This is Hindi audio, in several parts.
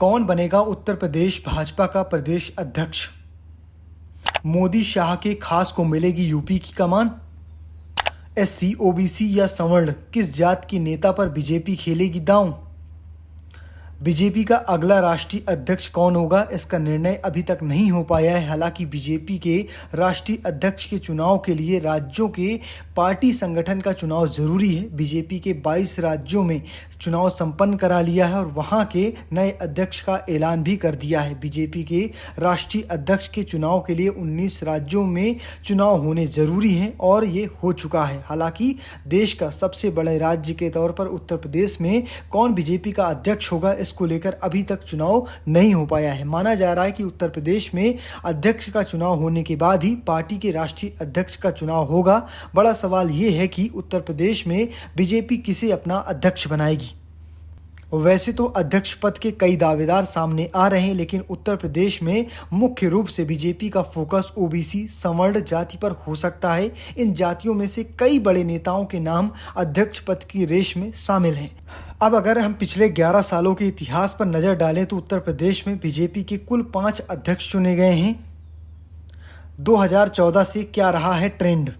कौन बनेगा उत्तर प्रदेश भाजपा का प्रदेश अध्यक्ष? मोदी शाह के खास को मिलेगी यूपी की कमान? एससी, ओबीसी या सवर्ण, किस जात की नेता पर बीजेपी खेलेगी दांव? बीजेपी का अगला राष्ट्रीय अध्यक्ष कौन होगा, इसका निर्णय अभी तक नहीं हो पाया है। हालांकि बीजेपी के राष्ट्रीय अध्यक्ष के चुनाव के लिए राज्यों के पार्टी संगठन का चुनाव जरूरी है। बीजेपी के 22 राज्यों में चुनाव संपन्न करा लिया है और वहां के नए अध्यक्ष का ऐलान भी कर दिया है। बीजेपी के राष्ट्रीय अध्यक्ष के चुनाव के लिए 19 राज्यों में चुनाव होने जरूरी हैं और ये हो चुका है। हालांकि देश का सबसे बड़े राज्य के तौर पर उत्तर प्रदेश में कौन बीजेपी का अध्यक्ष होगा, इसको लेकर अभी तक चुनाव नहीं हो पाया है। माना जा रहा है कि उत्तर प्रदेश में अध्यक्ष का चुनाव होने के बाद ही पार्टी के राष्ट्रीय अध्यक्ष का चुनाव होगा। बड़ा सवाल ये है कि उत्तर प्रदेश में बीजेपी किसे अपना अध्यक्ष बनाएगी। वैसे तो अध्यक्ष पद के कई दावेदार सामने आ रहे हैं, लेकिन उत्तर प्रदेश में मुख्य रूप से बीजेपी का फोकस ओबीसी, सवर्ण जाति पर हो सकता है। इन जातियों में से कई बड़े नेताओं के नाम अध्यक्ष पद की रेस में शामिल हैं। अब अगर हम पिछले 11 सालों के इतिहास पर नजर डालें तो उत्तर प्रदेश में बीजेपी के कुल 5 अध्यक्ष चुने गए हैं। 2014 से क्या रहा है ट्रेंड?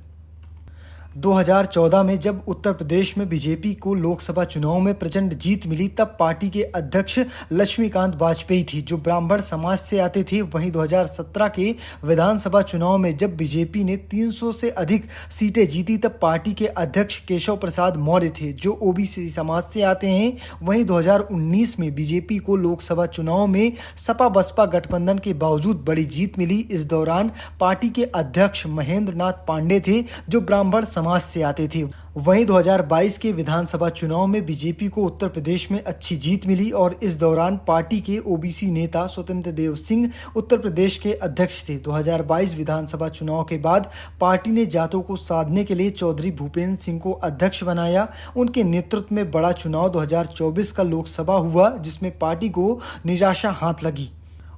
2014 में जब उत्तर प्रदेश में बीजेपी को लोकसभा चुनाव में प्रचंड जीत मिली, तब पार्टी के अध्यक्ष लक्ष्मीकांत वाजपेयी थी, जो ब्राह्मण समाज से आते थे। वहीं 2017 के विधानसभा चुनाव में जब बीजेपी ने 300 से अधिक सीटें जीती, तब पार्टी के अध्यक्ष केशव प्रसाद मौर्य थे, जो ओबीसी समाज से आते हैं। वहीं 2019 में बीजेपी को लोकसभा चुनाव में सपा बसपा गठबंधन के बावजूद बड़ी जीत मिली। इस दौरान पार्टी के अध्यक्ष महेंद्र नाथ पांडे थे, जो ब्राह्मण समाज से आते थे। वहीं 2022 के विधानसभा चुनाव में बीजेपी को उत्तर प्रदेश में अच्छी जीत मिली और इस दौरान पार्टी के ओबीसी नेता स्वतंत्र देव सिंह उत्तर प्रदेश के अध्यक्ष थे। 2022 विधानसभा चुनाव के बाद पार्टी ने जातों को साधने के लिए चौधरी भूपेंद्र सिंह को अध्यक्ष बनाया। उनके नेतृत्व में बड़ा चुनाव 2024 का लोकसभा हुआ, जिसमें पार्टी को निराशा हाथ लगी।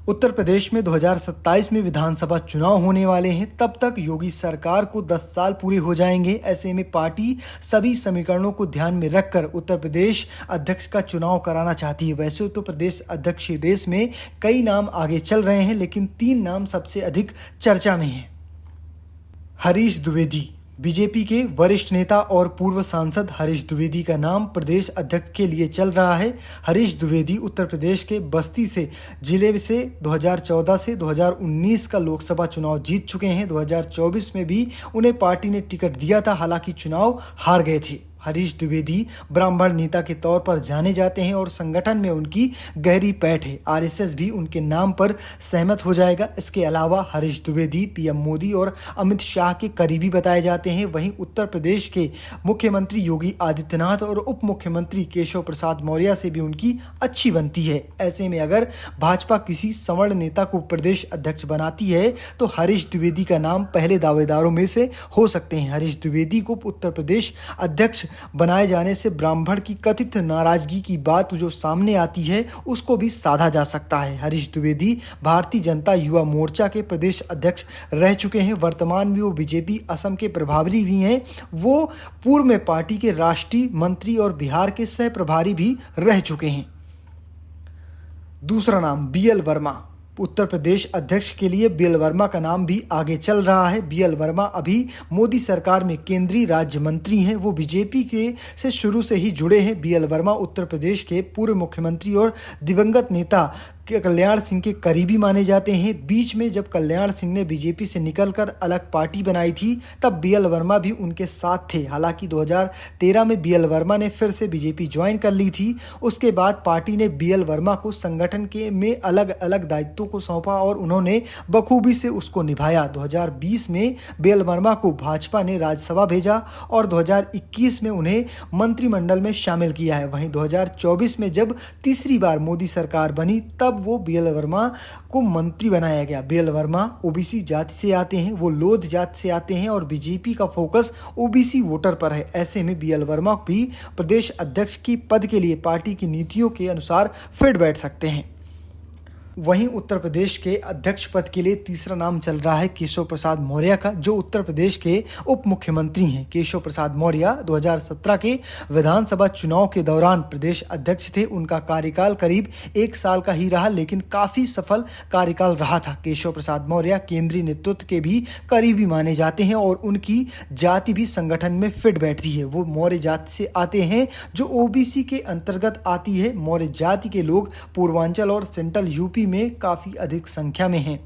उत्तर प्रदेश में 2027 में विधानसभा चुनाव होने वाले हैं। तब तक योगी सरकार को 10 साल पूरे हो जाएंगे। ऐसे में पार्टी सभी समीकरणों को ध्यान में रखकर उत्तर प्रदेश अध्यक्ष का चुनाव कराना चाहती है। वैसे तो प्रदेश अध्यक्ष रेस में कई नाम आगे चल रहे हैं, लेकिन 3 नाम सबसे अधिक चर्चा में हैं। हरीश द्विवेदी, बीजेपी के वरिष्ठ नेता और पूर्व सांसद हरीश द्विवेदी का नाम प्रदेश अध्यक्ष के लिए चल रहा है। हरीश द्विवेदी उत्तर प्रदेश के बस्ती से जिले से 2014 से 2019 का लोकसभा चुनाव जीत चुके हैं। 2024 में भी उन्हें पार्टी ने टिकट दिया था, हालांकि चुनाव हार गए थे। हरीश द्विवेदी ब्राह्मण नेता के तौर पर जाने जाते हैं और संगठन में उनकी गहरी पैठ है। आरएसएस भी उनके नाम पर सहमत हो जाएगा। इसके अलावा हरीश द्विवेदी पीएम मोदी और अमित शाह के करीबी बताए जाते हैं। वहीं उत्तर प्रदेश के मुख्यमंत्री योगी आदित्यनाथ और उप मुख्यमंत्री केशव प्रसाद मौर्य से भी उनकी अच्छी बनती है। ऐसे में अगर भाजपा किसी सवर्ण नेता को प्रदेश अध्यक्ष बनाती है तो हरीश द्विवेदी का नाम पहले दावेदारों में से हो सकते हैं। हरीश द्विवेदी को उत्तर प्रदेश अध्यक्ष बनाए जाने से ब्राह्मण की कथित नाराजगी की बात जो सामने आती है, उसको भी साधा जा सकता है। हरीश द्विवेदी भारतीय जनता युवा मोर्चा के प्रदेश अध्यक्ष रह चुके हैं। वर्तमान में वो बीजेपी असम के प्रभारी भी हैं। वो पूर्व में पार्टी के राष्ट्रीय मंत्री और बिहार के सह प्रभारी भी रह चुके हैं। दूसरा नाम बीएल वर्मा, उत्तर प्रदेश अध्यक्ष के लिए बीएल वर्मा का नाम भी आगे चल रहा है। बीएल वर्मा अभी मोदी सरकार में केंद्रीय राज्य मंत्री हैं। वो बीजेपी के से शुरू से ही जुड़े हैं। बीएल वर्मा उत्तर प्रदेश के पूर्व मुख्यमंत्री और दिवंगत नेता कल्याण सिंह के करीबी माने जाते हैं। बीच में जब कल्याण सिंह ने बीजेपी से निकलकर अलग पार्टी बनाई थी, तब बीएल वर्मा भी उनके साथ थे। हालांकि 2013 में बीएल वर्मा ने फिर से बीजेपी ज्वाइन कर ली थी। उसके बाद पार्टी ने बीएल वर्मा को संगठन के में अलग अलग दायित्वों को सौंपा और उन्होंने बखूबी से उसको निभाया। 2020 में बीएल वर्मा को भाजपा ने राज्यसभा भेजा और 2021 में उन्हें मंत्रिमंडल में शामिल किया है। वहीं 2024 में जब तीसरी बार मोदी सरकार बनी, तब वो बीएल वर्मा को मंत्री बनाया गया। बीएल वर्मा ओबीसी जाति से आते हैं। वो लोध जाति से आते हैं और बीजेपी का फोकस ओबीसी वोटर पर है। ऐसे में बीएल वर्मा भी प्रदेश अध्यक्ष की पद के लिए पार्टी की नीतियों के अनुसार फिट बैठ सकते हैं। वहीं उत्तर प्रदेश के अध्यक्ष पद के लिए तीसरा नाम चल रहा है केशव प्रसाद मौर्य का, जो उत्तर प्रदेश के उप मुख्यमंत्री हैं। केशव प्रसाद मौर्य 2017 के विधानसभा चुनाव के दौरान प्रदेश अध्यक्ष थे। उनका कार्यकाल करीब 1 साल का ही रहा, लेकिन काफी सफल कार्यकाल रहा था। केशव प्रसाद मौर्य केंद्रीय नेतृत्व के भी करीबी माने जाते हैं और उनकी जाति भी संगठन में फिट बैठती है। वो मौर्य जाति से आते हैं, जो ओबीसी के अंतर्गत आती है। मौर्य जाति के लोग पूर्वांचल और सेंट्रल यूपी में काफी अधिक संख्या में हैं।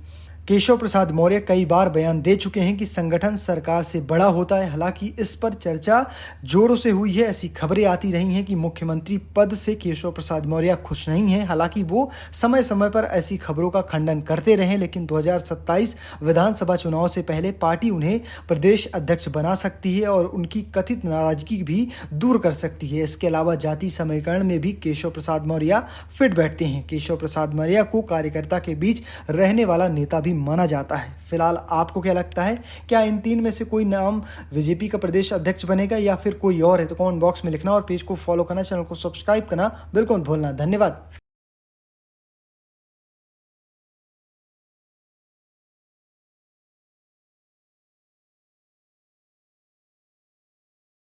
केशव प्रसाद मौर्य कई बार बयान दे चुके हैं कि संगठन सरकार से बड़ा होता है। हालांकि इस पर चर्चा जोरों से हुई है। ऐसी खबरें आती रही हैं कि मुख्यमंत्री पद से केशव प्रसाद मौर्य खुश नहीं हैं। हालांकि वो समय समय पर ऐसी खबरों का खंडन करते रहे, लेकिन 2027 विधानसभा चुनाव से पहले पार्टी उन्हें प्रदेश अध्यक्ष बना सकती है और उनकी कथित नाराजगी भी दूर कर सकती है। इसके अलावा जाति समीकरण में भी केशव प्रसाद मौर्य फिट बैठते हैं। केशव प्रसाद मौर्य को कार्यकर्ता के बीच रहने वाला नेता भी माना जाता है। फिलहाल आपको क्या लगता है, क्या इन 3 में से कोई नाम बीजेपी का प्रदेश अध्यक्ष बनेगा या फिर कोई और है? तो कमेंट बॉक्स में लिखना और पेज को फॉलो करना, चैनल को सब्सक्राइब करना बिल्कुल मत भूलना। धन्यवाद।